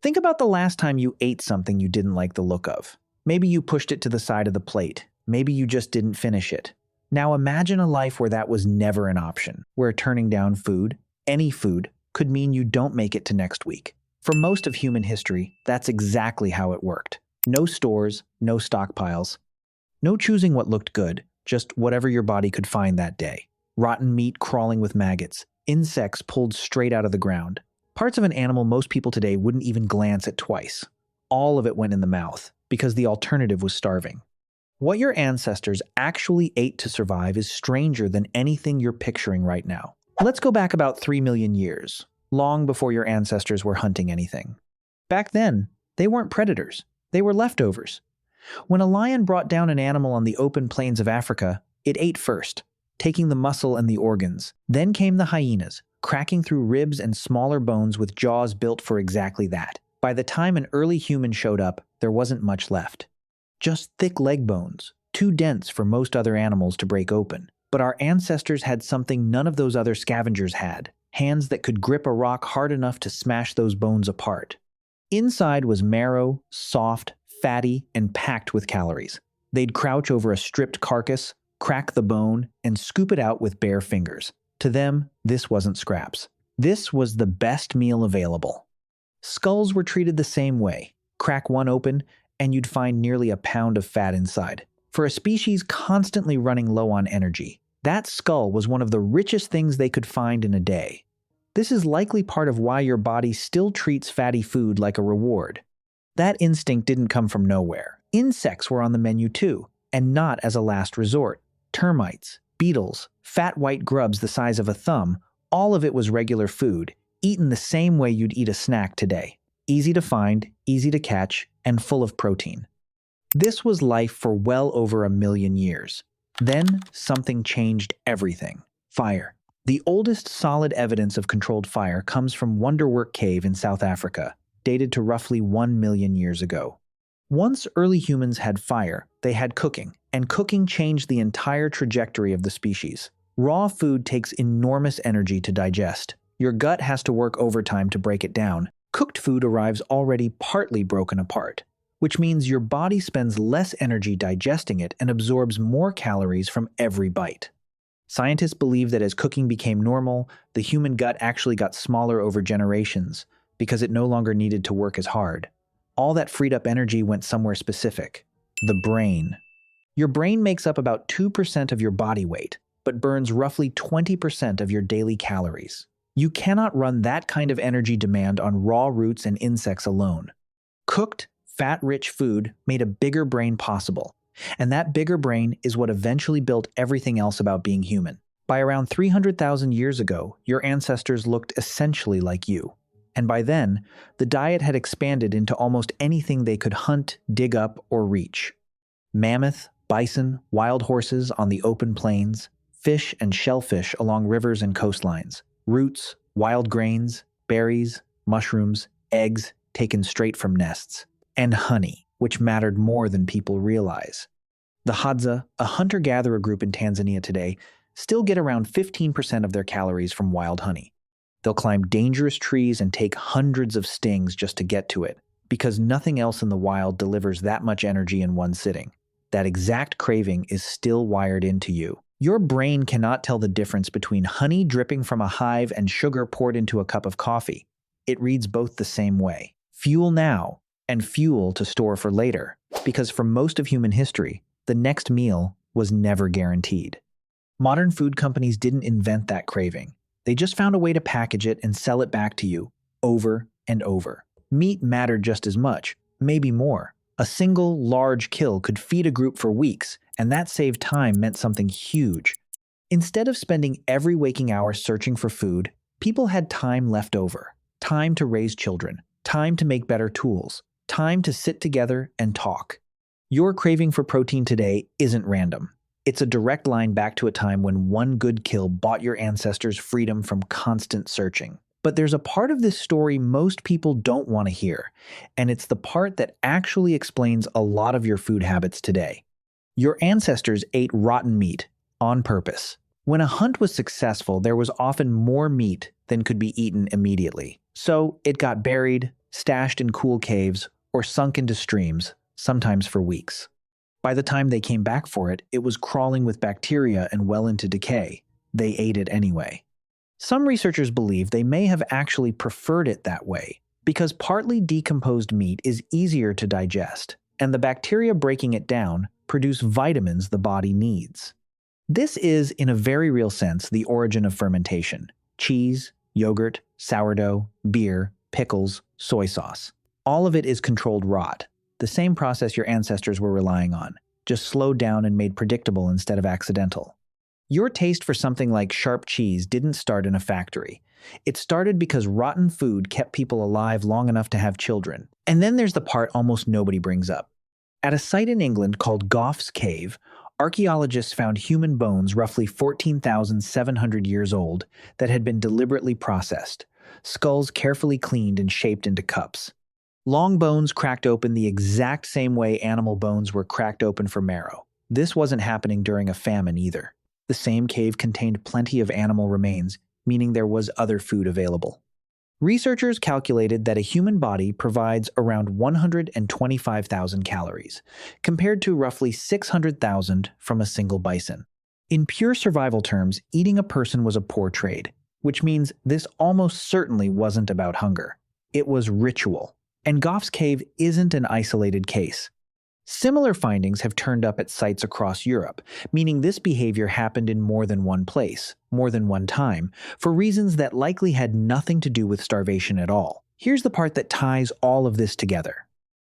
Think about the last time you ate something you didn't like the look of. Maybe you pushed it to the side of the plate. Maybe you just didn't finish it. Now imagine a life where that was never an option, where turning down food, any food, could mean you don't make it to next week. For most of human history, that's exactly how it worked. No stores, no stockpiles, no choosing what looked good, just whatever your body could find that day. Rotten meat crawling with maggots, insects pulled straight out of the ground. Parts of an animal most people today wouldn't even glance at twice. All of it went in the mouth, because the alternative was starving. What your ancestors actually ate to survive is stranger than anything you're picturing right now. Let's go back about 3 million years, long before your ancestors were hunting anything. Back then, they weren't predators. They were leftovers. When a lion brought down an animal on the open plains of Africa, it ate first, taking the muscle and the organs. Then came the hyenas, cracking through ribs and smaller bones with jaws built for exactly that. By the time an early human showed up, there wasn't much left. Just thick leg bones, too dense for most other animals to break open. But our ancestors had something none of those other scavengers had: hands that could grip a rock hard enough to smash those bones apart. Inside was marrow, soft, fatty, and packed with calories. They'd crouch over a stripped carcass, crack the bone, and scoop it out with bare fingers. To them, this wasn't scraps. This was the best meal available. Skulls were treated the same way. Crack one open, and you'd find nearly a pound of fat inside. For a species constantly running low on energy, that skull was one of the richest things they could find in a day. This is likely part of why your body still treats fatty food like a reward. That instinct didn't come from nowhere. Insects were on the menu too, and not as a last resort. Termites, beetles, fat white grubs the size of a thumb, all of it was regular food, eaten the same way you'd eat a snack today. Easy to find, easy to catch, and full of protein. This was life for well over 1 million years. Then, something changed everything. Fire. The oldest solid evidence of controlled fire comes from Wonderwork Cave in South Africa, dated to roughly 1 million years ago. Once early humans had fire, they had cooking, and cooking changed the entire trajectory of the species. Raw food takes enormous energy to digest. Your gut has to work overtime to break it down. Cooked food arrives already partly broken apart, which means your body spends less energy digesting it and absorbs more calories from every bite. Scientists believe that as cooking became normal, the human gut actually got smaller over generations because it no longer needed to work as hard. All that freed up energy went somewhere specific: the brain. Your brain makes up about 2% of your body weight, but burns roughly 20% of your daily calories. You cannot run that kind of energy demand on raw roots and insects alone. Cooked, fat-rich food made a bigger brain possible, and that bigger brain is what eventually built everything else about being human. By around 300,000 years ago, your ancestors looked essentially like you. And by then, the diet had expanded into almost anything they could hunt, dig up, or reach. Mammoth, bison, wild horses on the open plains, fish and shellfish along rivers and coastlines, roots, wild grains, berries, mushrooms, eggs taken straight from nests, and honey, which mattered more than people realize. The Hadza, a hunter-gatherer group in Tanzania today, still get around 15% of their calories from wild honey. They'll climb dangerous trees and take hundreds of stings just to get to it, because nothing else in the wild delivers that much energy in one sitting. That exact craving is still wired into you. Your brain cannot tell the difference between honey dripping from a hive and sugar poured into a cup of coffee. It reads both the same way: fuel now and fuel to store for later, because for most of human history, the next meal was never guaranteed. Modern food companies didn't invent that craving. They just found a way to package it and sell it back to you over and over. Meat mattered just as much, maybe more. A single, large kill could feed a group for weeks, and that saved time meant something huge. Instead of spending every waking hour searching for food, people had time left over. Time to raise children, time to make better tools, time to sit together and talk. Your craving for protein today isn't random. It's a direct line back to a time when one good kill bought your ancestors freedom from constant searching. But there's a part of this story most people don't want to hear, and it's the part that actually explains a lot of your food habits today. Your ancestors ate rotten meat on purpose. When a hunt was successful, there was often more meat than could be eaten immediately. So it got buried, stashed in cool caves, or sunk into streams, sometimes for weeks. By the time they came back for it, it was crawling with bacteria and well into decay. They ate it anyway. Some researchers believe they may have actually preferred it that way, because partly decomposed meat is easier to digest, and the bacteria breaking it down produce vitamins the body needs. This is, in a very real sense, the origin of fermentation. Cheese, yogurt, sourdough, beer, pickles, soy sauce. All of it is controlled rot, the same process your ancestors were relying on, just slowed down and made predictable instead of accidental. Your taste for something like sharp cheese didn't start in a factory. It started because rotten food kept people alive long enough to have children. And then there's the part almost nobody brings up. At a site in England called Gough's Cave, archaeologists found human bones roughly 14,700 years old that had been deliberately processed, skulls carefully cleaned and shaped into cups. Long bones cracked open the exact same way animal bones were cracked open for marrow. This wasn't happening during a famine either. The same cave contained plenty of animal remains, meaning there was other food available. Researchers calculated that a human body provides around 125,000 calories, compared to roughly 600,000 from a single bison. In pure survival terms, eating a person was a poor trade, which means this almost certainly wasn't about hunger. It was ritual. And Gough's Cave isn't an isolated case. Similar findings have turned up at sites across Europe, meaning this behavior happened in more than one place, more than one time, for reasons that likely had nothing to do with starvation at all. Here's the part that ties all of this together.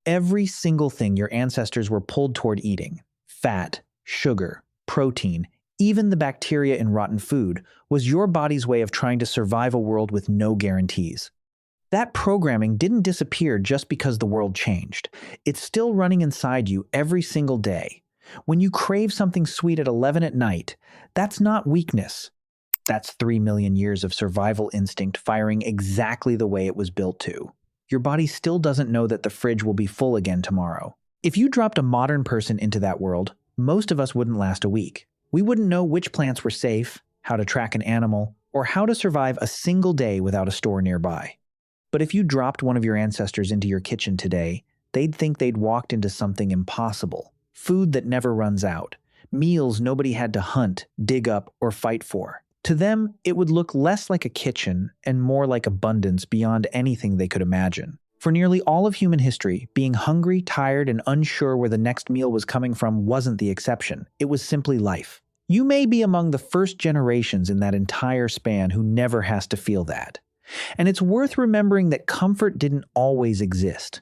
Every single thing your ancestors were pulled toward eating, fat, sugar, protein, even the bacteria in rotten food, was your body's way of trying to survive a world with no guarantees. That programming didn't disappear just because the world changed. It's still running inside you every single day. When you crave something sweet at 11 at night, that's not weakness. That's 3 million years of survival instinct firing exactly the way it was built to. Your body still doesn't know that the fridge will be full again tomorrow. If you dropped a modern person into that world, most of us wouldn't last a week. We wouldn't know which plants were safe, how to track an animal, or how to survive a single day without a store nearby. But if you dropped one of your ancestors into your kitchen today, they'd think they'd walked into something impossible. Food that never runs out. Meals nobody had to hunt, dig up, or fight for. To them, it would look less like a kitchen and more like abundance beyond anything they could imagine. For nearly all of human history, being hungry, tired, and unsure where the next meal was coming from wasn't the exception. It was simply life. You may be among the first generations in that entire span who never has to feel that. And it's worth remembering that comfort didn't always exist.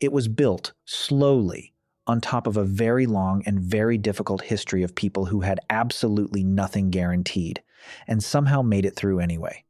It was built, slowly, on top of a very long and very difficult history of people who had absolutely nothing guaranteed, and somehow made it through anyway.